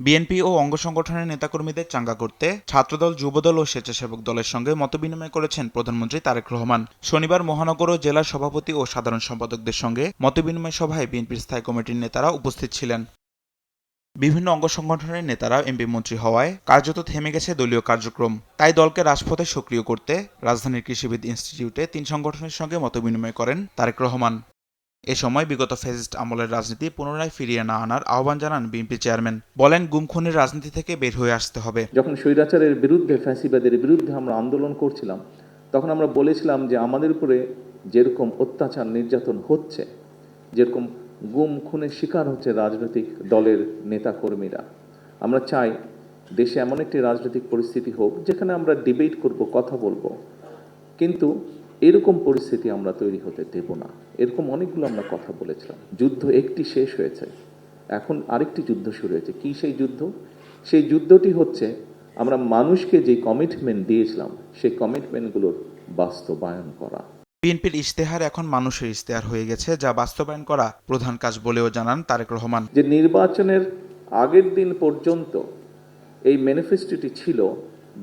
BNP ও অঙ্গ সংগঠনের নেতাকর্মীদের চাঙ্গা করতে ছাত্রদল, যুবদল ও স্বেচ্ছাসেবক দলের সঙ্গে মতবিনিময় করেছেন প্রধানমন্ত্রী তারেক রহমান। শনিবার মহানগর ও জেলার সভাপতি ও সাধারণ সম্পাদকদের সঙ্গে মতবিনিময় সভায় বিএনপির স্থায়ী কমিটির নেতারা উপস্থিত ছিলেন। বিভিন্ন অঙ্গ সংগঠনের নেতারা এমপি মন্ত্রী হওয়ায় কার্যত থেমে গেছে দলীয় কার্যক্রম। তাই দলকে রাজপথে সক্রিয় করতে রাজধানীর কৃষিবিদ ইনস্টিটিউটে ৩ সংগঠনের সঙ্গে মতবিনিময় করেন তারেক রহমান। এ সময় বিগত ফ্যাসিস্ট আমলের রাজনীতি পুনরায় ফিরিয়ে না আনার আহ্বান জানান বিএনপি চেয়ারম্যান। বলেন, গুম খুনের রাজনীতি থেকে বের হয়ে আসতে হবে। যখন স্বৈরাচারের বিরুদ্ধে, ফ্যাসিবাদের বিরুদ্ধে আমরা আন্দোলন করছিলাম, তখন আমরা বলেছিলাম যে আমাদের উপরে যেরকম অত্যাচার নির্যাতন হচ্ছে, যেরকম গুম খুনের শিকার হচ্ছে রাজনৈতিক দলের নেতাকর্মীরা, আমরা চাই দেশে এমন একটি রাজনৈতিক পরিস্থিতি হোক যেখানে আমরা ডিবেট করব, কথা বলবো, কিন্তু এরকম পরিস্থিতি আমরা তৈরি হতে দেব না। এরকম অনেকগুলো আমরা কথা বলেছিলাম। যুদ্ধ একটি শেষ হয়েছে, এখন আরেকটি যুদ্ধ শুরু হয়েছে। কি সেই যুদ্ধ? সেই যুদ্ধটি হচ্ছে আমরা মানুষকে যে কমিটমেন্ট দিয়েছিলাম সেই কমিটমেন্টগুলোর বাস্তবায়ন করা। বিএনপির ইশতেহার এখন মানুষের ইশতেহার হয়ে গেছে, যা বাস্তবায়ন করা প্রধান কাজ বলেও জানান তারেক রহমান। যে নির্বাচনের আগের দিন পর্যন্ত এই ম্যানিফেস্টোটি ছিল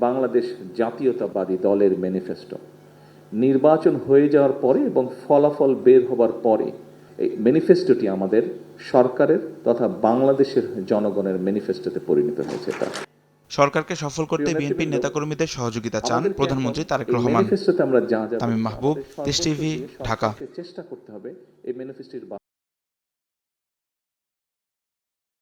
বাংলাদেশ জাতীয়তাবাদী দলের ম্যানিফেস্টো। নির্বাচন হয়ে যাওয়ার পরে এবং ফলাফল বের হবার পরে এই ম্যানিফেস্টোটি আমাদের সরকারের তথা বাংলাদেশের জনগণের ম্যানিফেস্টোতে পরিণত হয়েছে। সরকারকে সফল করতে বিএনপির নেতাকর্মীদের সহযোগিতা চান প্রধানমন্ত্রী তারেক রহমান। ম্যানিফেস্টোতে আমরা যা যা তামিম মাহবুব, দেশ টিভি, ঢাকা। চেষ্টা করতে হবে এই ম্যানিফেস্টোর